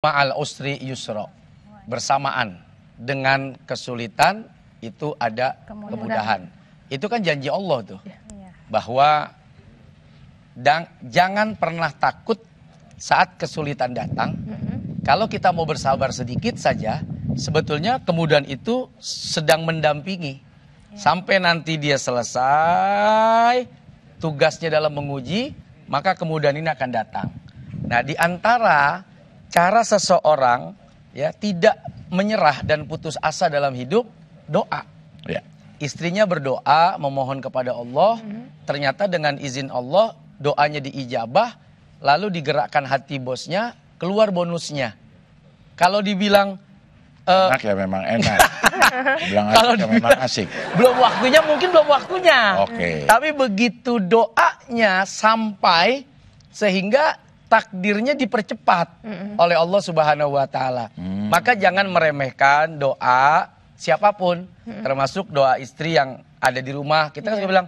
Ma'al usri yusra. Bersamaan dengan kesulitan itu ada kemudahan. Itu kan janji Allah tuh. Bahwa jangan pernah takut saat kesulitan datang. Kalau kita mau bersabar sedikit saja, sebetulnya kemudahan itu sedang mendampingi. Sampai nanti dia selesai tugasnya dalam menguji, maka kemudahan ini akan datang. Nah, di antara cara seseorang ya tidak menyerah dan putus asa dalam hidup, doa. Ya. Istrinya berdoa memohon kepada Allah, ternyata dengan izin Allah doanya diijabah, lalu digerakkan hati bosnya, keluar bonusnya. Kalau dibilang enak ya memang enak. Bilang kalau asik ya memang asik. Belum waktunya, mungkin belum waktunya. Oke. Tapi begitu doanya sampai sehingga takdirnya dipercepat oleh Allah Subhanahu wa taala. Maka jangan meremehkan doa siapapun, termasuk doa istri yang ada di rumah. Kita kan bilang,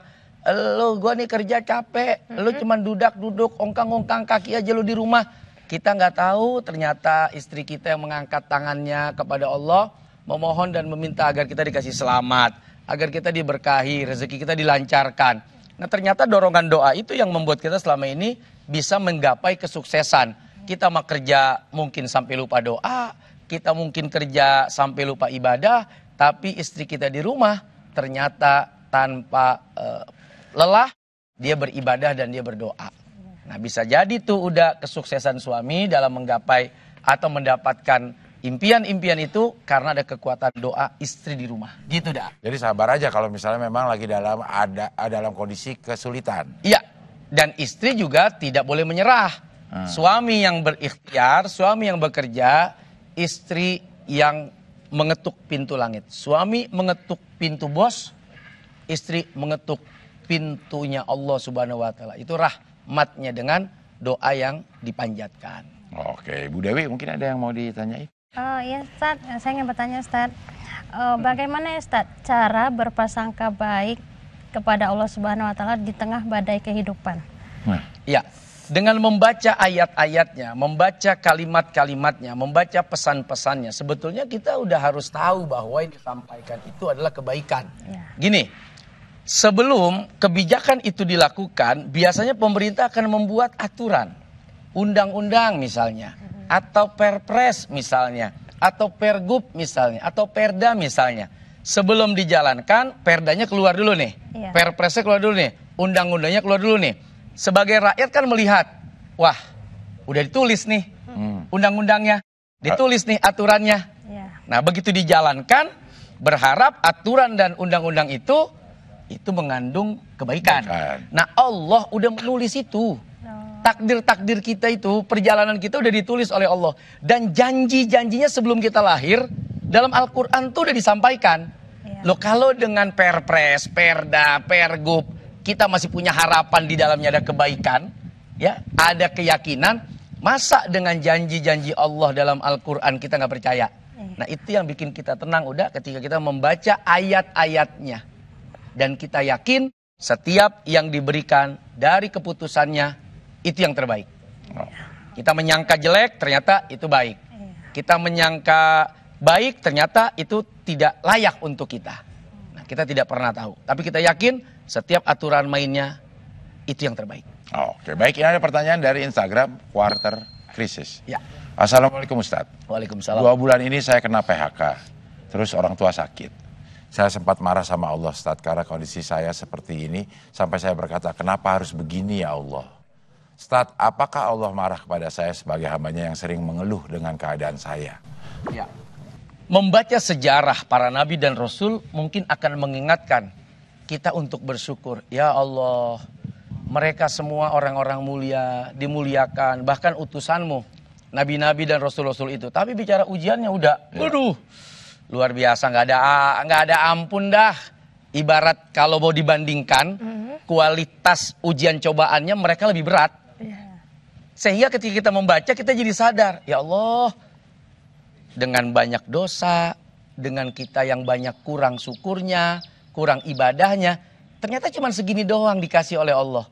"Lo gua nih kerja capek, lo cuman duduk, ongkang-ongkang kaki aja lo di rumah." Kita nggak tahu ternyata istri kita yang mengangkat tangannya kepada Allah, memohon dan meminta agar kita dikasih selamat, agar kita diberkahi, rezeki kita dilancarkan. Nah, ternyata dorongan doa itu yang membuat kita selama ini bisa menggapai kesuksesan. Kita mau kerja mungkin sampai lupa doa, kita mungkin kerja sampai lupa ibadah, tapi istri kita di rumah ternyata tanpa lelah dia beribadah dan dia berdoa. Nah, bisa jadi tuh udah kesuksesan suami dalam menggapai atau mendapatkan impian-impian itu karena ada kekuatan doa istri di rumah. Gitu dah. Jadi sabar aja kalau misalnya memang lagi dalam kondisi kesulitan. Iya. Dan istri juga tidak boleh menyerah. Suami yang berikhtiar, suami yang bekerja, istri yang mengetuk pintu langit. Suami mengetuk pintu bos, istri mengetuk pintunya Allah Subhanahu wa taala. Itu rahmatnya dengan doa yang dipanjatkan. Oke, Bu Dewi mungkin ada yang mau ditanyain? Oh iya Ustaz, saya ingin bertanya Ustaz, bagaimana ya Ustaz cara berprasangka baik kepada Allah Subhanahu wa taala di tengah badai kehidupan? Ya, dengan membaca ayat-ayatnya, membaca kalimat-kalimatnya, membaca pesan-pesannya, sebetulnya kita udah harus tahu bahwa yang disampaikan itu adalah kebaikan. Gini, sebelum kebijakan itu dilakukan, biasanya pemerintah akan membuat aturan, undang-undang misalnya, atau perpres misalnya, atau pergub misalnya, atau perda misalnya. Sebelum dijalankan, perdanya keluar dulu nih, perpresnya keluar dulu nih, undang-undangnya keluar dulu nih. Sebagai rakyat kan melihat, wah udah ditulis nih undang-undangnya, ditulis nih aturannya. Nah, begitu dijalankan, berharap aturan dan undang-undang itu mengandung kebaikan. Nah, Allah udah menulis itu. Takdir-takdir kita itu, perjalanan kita udah ditulis oleh Allah. Dan janji-janjinya sebelum kita lahir, dalam Al-Quran tuh udah disampaikan. Loh, kalau dengan perpres, perda, pergub, kita masih punya harapan di dalamnya ada kebaikan, ya, ada keyakinan, masa dengan janji-janji Allah dalam Al-Quran kita nggak percaya? Nah, itu yang bikin kita tenang udah ketika kita membaca ayat-ayatnya. Dan kita yakin setiap yang diberikan dari keputusannya itu yang terbaik. Kita menyangka jelek, ternyata itu baik. Kita menyangka baik, ternyata itu tidak layak untuk kita. Nah, kita tidak pernah tahu. Tapi kita yakin setiap aturan mainnya itu yang terbaik. Oke, baik. Ini ada pertanyaan dari Instagram, Quarter Crisis. Ya. Assalamualaikum Ustadz. Waalaikumsalam. 2 bulan ini saya kena PHK, terus orang tua sakit. Saya sempat marah sama Allah Ustadz karena kondisi saya seperti ini. Sampai saya berkata, kenapa harus begini ya Allah? Ustadz, apakah Allah marah kepada saya sebagai hambanya yang sering mengeluh dengan keadaan saya? Ya. Membaca sejarah para nabi dan rasul mungkin akan mengingatkan kita untuk bersyukur. Ya Allah, mereka semua orang-orang mulia, dimuliakan, bahkan utusanmu, nabi-nabi dan rasul-rasul itu. Tapi bicara ujiannya udah, waduh, luar biasa, nggak ada ampun dah. Ibarat kalau mau dibandingkan, kualitas ujian cobaannya mereka lebih berat. Sehingga ketika kita membaca, kita jadi sadar, ya Allah, dengan banyak dosa, dengan kita yang banyak kurang syukurnya, kurang ibadahnya, ternyata cuma segini doang dikasih oleh Allah.